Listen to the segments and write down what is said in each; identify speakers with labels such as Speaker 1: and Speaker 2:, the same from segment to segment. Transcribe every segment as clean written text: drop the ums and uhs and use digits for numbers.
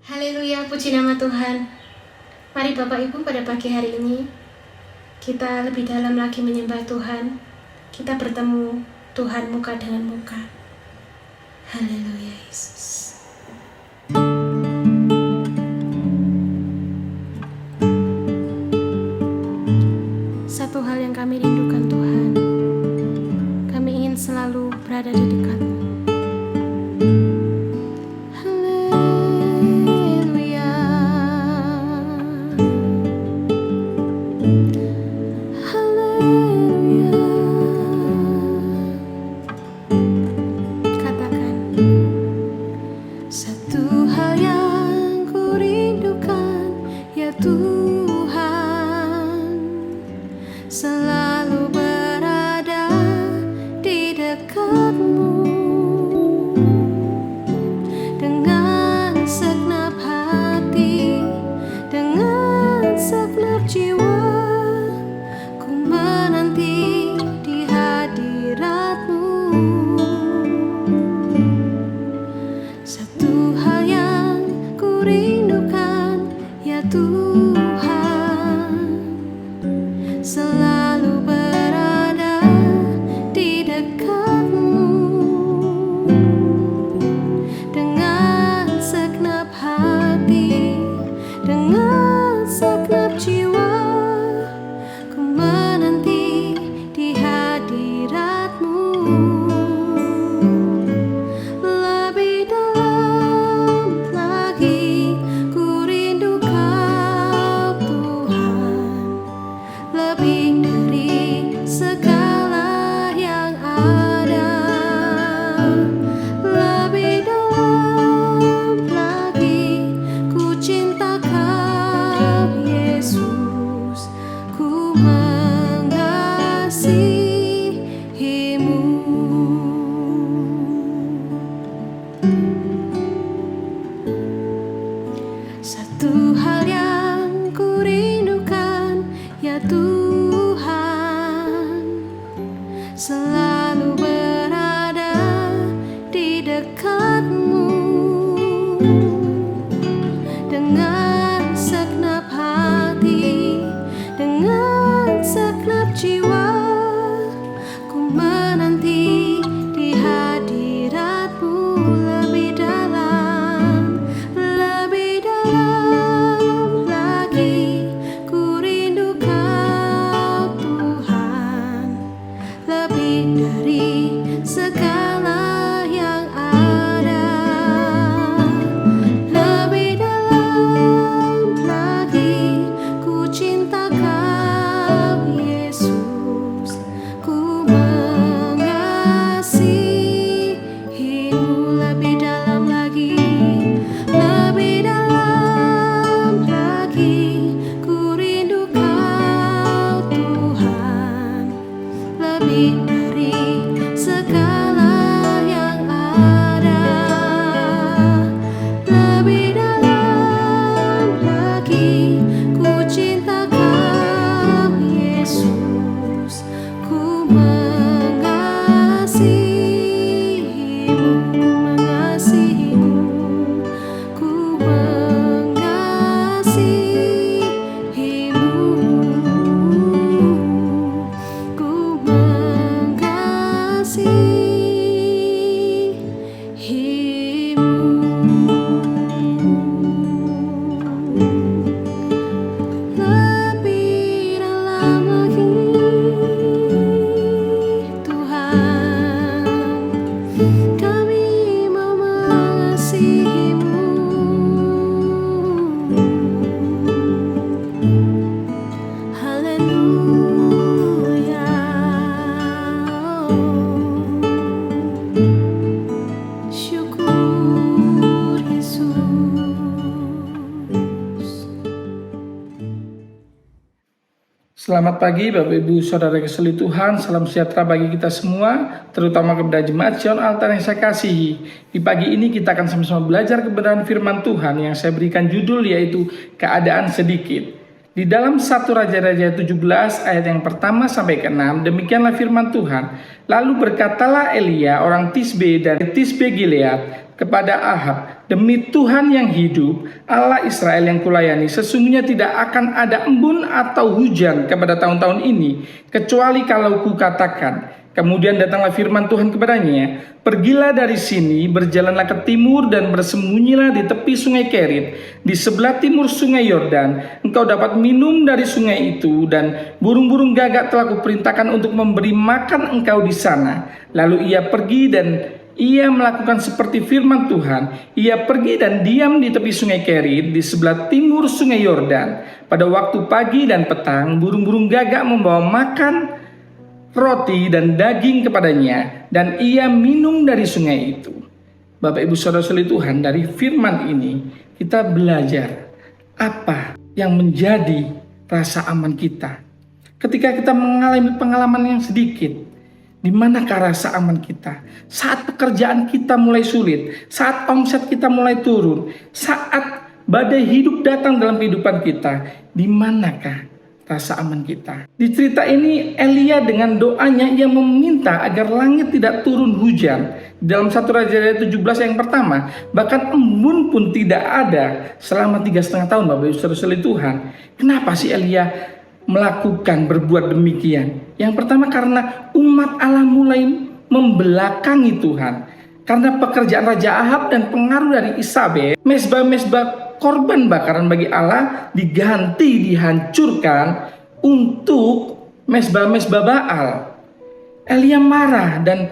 Speaker 1: Haleluya, puji nama Tuhan. Mari Bapak Ibu pada pagi hari ini kita lebih dalam lagi menyembah Tuhan. Kita bertemu Tuhan muka dengan muka. Haleluya Yesus. Satu hal yang kami rindukan Tuhan, kami ingin selalu berada di dekat-Mu. Selalu berada di dekat-Mu dengan segenap hati, dengan segenap jiwa. Ku menanti di hadirat-Mu. Satu hal yang ku rindukan, ya Tuhan, selalu berada di dekat-Mu dengan segenap hati, dengan segenap jiwa. Ku menanti di hadirat-Mu. Lebih dalam lagi ku rindu Kau Tuhan, lebih dari segala yang ada. Lebih dalam lagi ku cinta Kau Yesus, ku mengasihi-Mu. Satu hal yang ku rindukan, ya Tuhan, selalu berada di dekat-Mu dengan segenap hati, dengan segenap jiwa. Ku menanti di hadirat-Mu. Lebih dalam
Speaker 2: Selamat pagi Bapak Ibu Saudara kasih Tuhan, salam sejahtera bagi kita semua, terutama kepada jemaat Sion Altar yang saya kasihi. Di pagi ini kita akan sama-sama belajar kebenaran firman Tuhan yang saya berikan judul yaitu keadaan sedikit. Di dalam 1 Raja-Raja 17 ayat yang pertama sampai ke-6, demikianlah firman Tuhan. Lalu berkatalah Elia orang Tisbe dari Tisbe Gilead kepada Ahab, demi Tuhan yang hidup, Allah Israel yang kulayani, sesungguhnya tidak akan ada embun atau hujan kepada tahun-tahun ini, kecuali kalau kukatakan. Kemudian datanglah firman Tuhan kepadanya, pergilah dari sini, berjalanlah ke timur dan bersembunyilah di tepi sungai Kerit, di sebelah timur sungai Yordan. Engkau dapat minum dari sungai itu, dan burung-burung gagak telah kuperintahkan untuk memberi makan engkau di sana. Lalu ia pergi dan ia melakukan seperti firman Tuhan. Ia pergi dan diam di tepi sungai Kerit di sebelah timur sungai Yordan. Pada waktu pagi dan petang, burung-burung gagak membawa makan, roti dan daging kepadanya, dan ia minum dari sungai itu. Bapak Ibu Saudara-saudari Tuhan, dari firman ini kita belajar apa yang menjadi rasa aman kita. Ketika kita mengalami pengalaman yang sedikit, di manakah rasa aman kita? Saat pekerjaan kita mulai sulit, saat omset kita mulai turun, saat badai hidup datang dalam kehidupan kita, di manakah rasa aman kita? Di cerita ini Elia dengan doanya ia meminta agar langit tidak turun hujan. Dalam 1 Raja 17 yang pertama, bahkan embun pun tidak ada selama 3,5 tahun Bapak Ibu Saudara Tuhan. Kenapa sih Elia berbuat demikian? Yang pertama karena umat Allah mulai membelakangi Tuhan. Karena pekerjaan Raja Ahab dan pengaruh dari Isabel, mezbah-mezbah korban bakaran bagi Allah dihancurkan untuk mezbah-mezbah Baal. Elia marah dan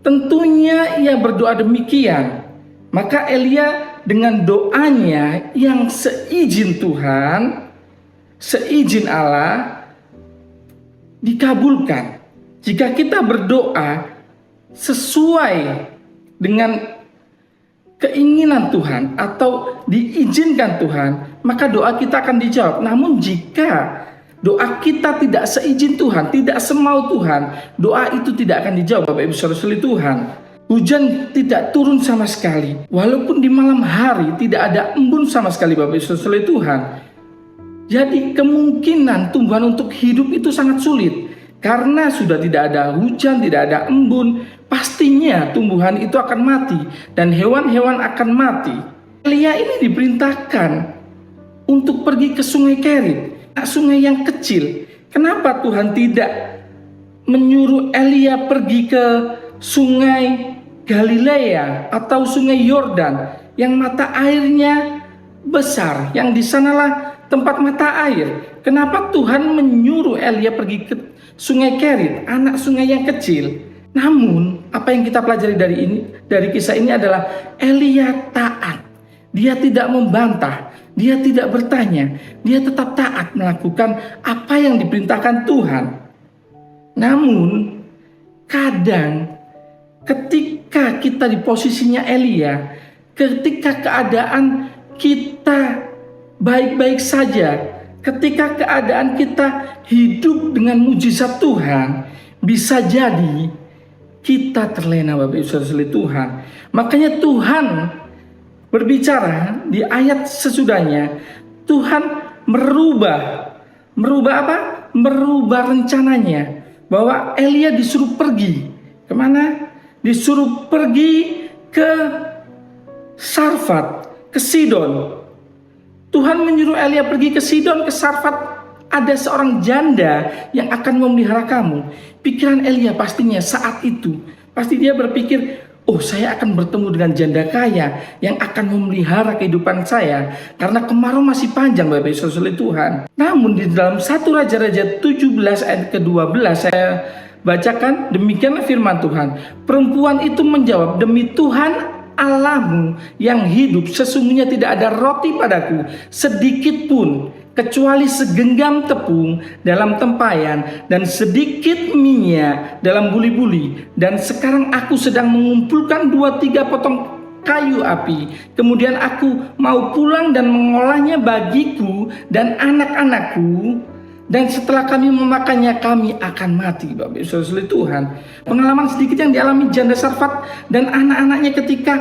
Speaker 2: tentunya ia berdoa demikian. Maka Elia dengan doanya yang seizin Tuhan, seizin Allah, dikabulkan. Jika kita berdoa sesuai dengan keinginan Tuhan atau diizinkan Tuhan, maka doa kita akan dijawab. Namun jika doa kita tidak seizin Tuhan, tidak semau Tuhan, doa itu tidak akan dijawab Bapak Ibu Saudara Tuhan. Hujan tidak turun sama sekali, walaupun di malam hari tidak ada embun sama sekali Bapak Ibu Saudara Tuhan. Jadi kemungkinan tumbuhan untuk hidup itu sangat sulit. Karena sudah tidak ada hujan, tidak ada embun, pastinya tumbuhan itu akan mati dan hewan-hewan akan mati. Elia ini diperintahkan untuk pergi ke sungai Kerit, sungai yang kecil. Kenapa Tuhan tidak menyuruh Elia pergi ke sungai Galilea atau sungai Yordan yang mata airnya besar, yang di sanalah tempat mata air? Kenapa Tuhan menyuruh Elia pergi ke sungai Kerit, anak sungai yang kecil? Namun apa yang kita pelajari dari kisah ini adalah Elia taat. Dia tidak membantah, dia tidak bertanya, dia tetap taat melakukan apa yang diperintahkan Tuhan. Namun kadang ketika kita di posisinya Elia, ketika keadaan kita baik-baik saja, ketika keadaan kita hidup dengan mujizat Tuhan, bisa jadi kita terlena Bapak Ibu Saudara Tuhan. Makanya Tuhan berbicara di ayat sesudahnya, Tuhan merubah apa? Merubah rencananya, bahwa Elia disuruh pergi kemana? Disuruh pergi ke Sarfat, ke Sidon. Tuhan menyuruh Elia pergi ke Sidon, ke Sarfat. Ada seorang janda yang akan memelihara kamu. Pikiran Elia pastinya saat itu, pasti dia berpikir, oh saya akan bertemu dengan janda kaya yang akan memelihara kehidupan saya, karena kemarau masih panjang Bapak Ibu Saudara Tuhan. Namun di dalam 1 Raja-Raja 17 ayat ke-12 saya bacakan, demikianlah firman Tuhan. Perempuan itu menjawab, demi Tuhan Allahmu yang hidup, sesungguhnya tidak ada roti padaku sedikit pun, kecuali segenggam tepung dalam tempayan dan sedikit minyak dalam buli-buli. Dan sekarang aku sedang mengumpulkan 2-3 potong kayu api. Kemudian aku mau pulang dan mengolahnya bagiku dan anak-anakku. Dan setelah kami memakannya, kami akan mati. Bapak Ibu Saudara Tuhan, pengalaman sedikit yang dialami janda Sarfat dan anak-anaknya ketika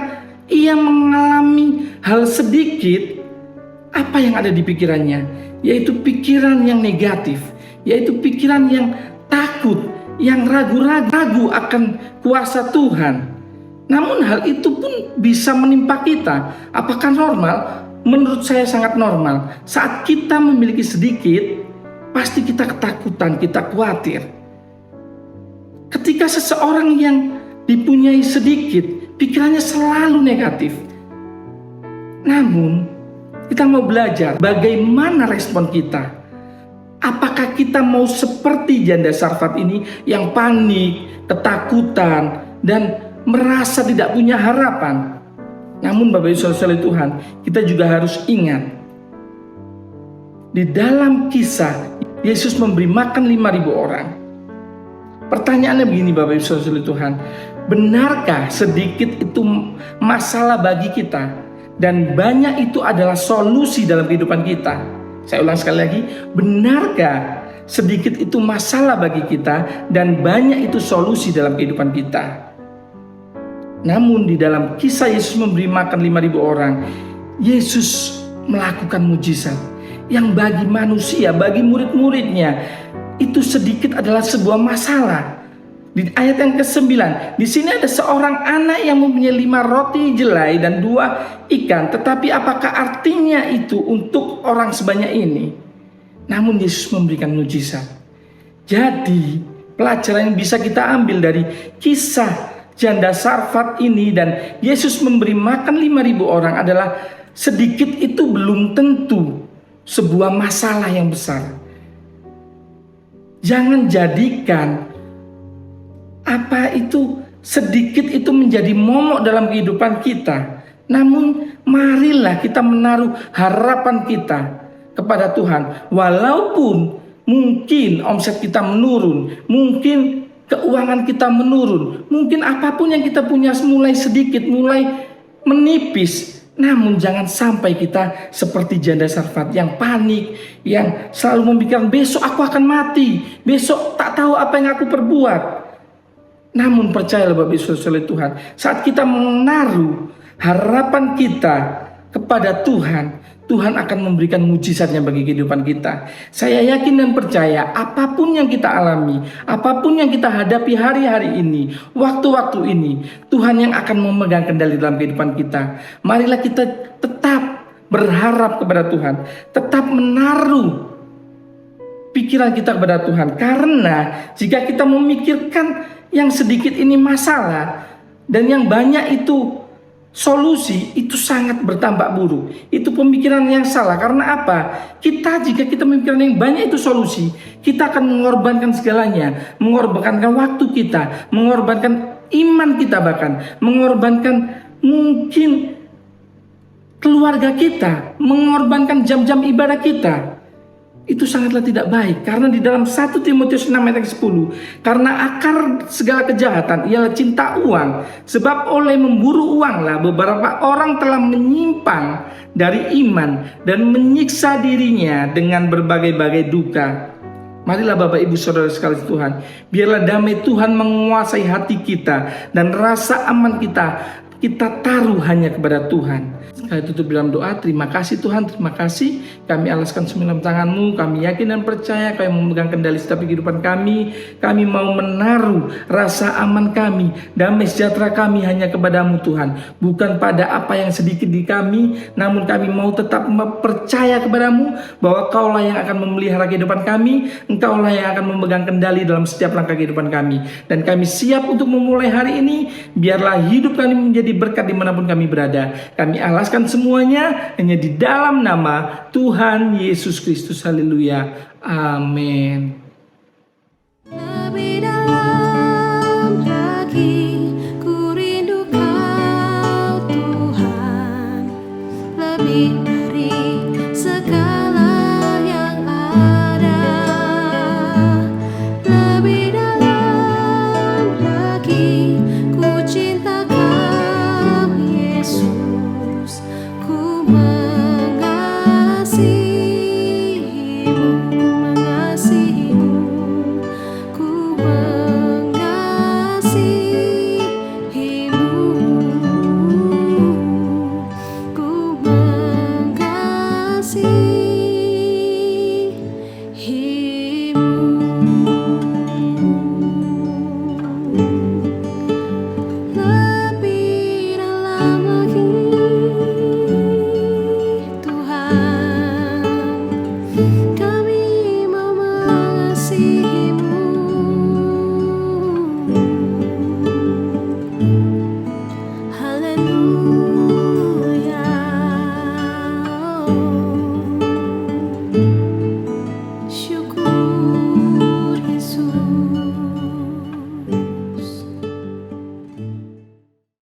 Speaker 2: ia mengalami hal sedikit, apa yang ada di pikirannya? Yaitu pikiran yang negatif, yaitu pikiran yang takut, yang ragu-ragu akan kuasa Tuhan. Namun hal itu pun bisa menimpa kita. Apakah normal? Menurut saya sangat normal. Saat kita memiliki sedikit, pasti kita ketakutan, kita khawatir. Ketika seseorang yang dipunyai sedikit, pikirannya selalu negatif. Namun, kita mau belajar bagaimana respon kita. Apakah kita mau seperti janda Sarfat ini yang panik, ketakutan, dan merasa tidak punya harapan? Namun Bapak Ibu Saudara Tuhan, kita juga harus ingat, di dalam kisah Yesus memberi makan 5.000 orang. Pertanyaannya begini Bapak Ibu Saudara Tuhan, benarkah sedikit itu masalah bagi kita dan banyak itu adalah solusi dalam kehidupan kita? Saya ulang sekali lagi, benarkah sedikit itu masalah bagi kita dan banyak itu solusi dalam kehidupan kita? Namun di dalam kisah Yesus memberi makan 5.000 orang, Yesus melakukan mujizat yang bagi manusia, bagi murid-muridnya, itu sedikit adalah sebuah masalah. Di ayat yang ke-9, di sini ada seorang anak yang mempunyai 5 roti jelai dan 2 ikan. Tetapi apakah artinya itu untuk orang sebanyak ini? Namun Yesus memberikan mujizat. Jadi pelajaran yang bisa kita ambil dari kisah janda Sarfat ini dan Yesus memberi makan 5.000 orang adalah sedikit itu belum tentu sebuah masalah yang besar. Jangan jadikan apa itu sedikit itu menjadi momok dalam kehidupan kita. Namun marilah kita menaruh harapan kita kepada Tuhan. Walaupun mungkin omset kita menurun, mungkin keuangan kita menurun, mungkin apapun yang kita punya mulai sedikit, mulai menipis. Namun jangan sampai kita seperti janda Sarfat yang panik, yang selalu memikirkan besok aku akan mati, besok tak tahu apa yang aku perbuat. Namun percayalah Bapak Ibu Saudara Tuhan, saat kita menaruh harapan kita kepada Tuhan, Tuhan akan memberikan mujizatnya bagi kehidupan kita. Saya yakin dan percaya apapun yang kita alami, apapun yang kita hadapi hari-hari ini, waktu-waktu ini, Tuhan yang akan memegang kendali dalam kehidupan kita. Marilah kita tetap berharap kepada Tuhan, tetap menaruh pikiran kita kepada Tuhan. Karena jika kita memikirkan yang sedikit ini masalah dan yang banyak itu solusi, itu sangat bertambah buruk. Itu pemikiran yang salah. Karena apa? Jika kita memikirkan yang banyak itu solusi, kita akan mengorbankan segalanya. Mengorbankan waktu kita, mengorbankan iman kita, bahkan mengorbankan mungkin keluarga kita, mengorbankan jam-jam ibadah kita. Itu sangatlah tidak baik. Karena di dalam 1 Timotius 6 ayat 10, karena akar segala kejahatan ialah cinta uang. Sebab oleh memburu uanglah beberapa orang telah menyimpang dari iman dan menyiksa dirinya dengan berbagai-bagai duka. Marilah Bapak Ibu Saudara sekalian Tuhan, biarlah damai Tuhan menguasai hati kita dan rasa aman kita taruh hanya kepada Tuhan. Kami tutup dalam doa. Terima kasih Tuhan, terima kasih. Kami alaskan semua dalam tangan-Mu. Kami yakin dan percaya Kami memegang kendali setiap kehidupan kami. Kami mau menaruh rasa aman kami, damai sejahtera kami hanya kepada-Mu Tuhan. Bukan pada apa yang sedikit di kami, namun kami mau tetap percaya kepada-Mu bahwa Kaulah yang akan memelihara kehidupan kami. Engkaulah yang akan memegang kendali dalam setiap langkah kehidupan kami. Dan kami siap untuk memulai hari ini. Biarlah hidup kami menjadi berkat dimanapun kami berada. Kami alaskan semuanya hanya di dalam nama Tuhan Yesus Kristus. Haleluya. Amin.
Speaker 3: Lebih dalam lagi ku rindu Kau Tuhan, lebih dari segala yang ada. Lebih dalam lagi ku cinta Kau Yesus, ku mengasihi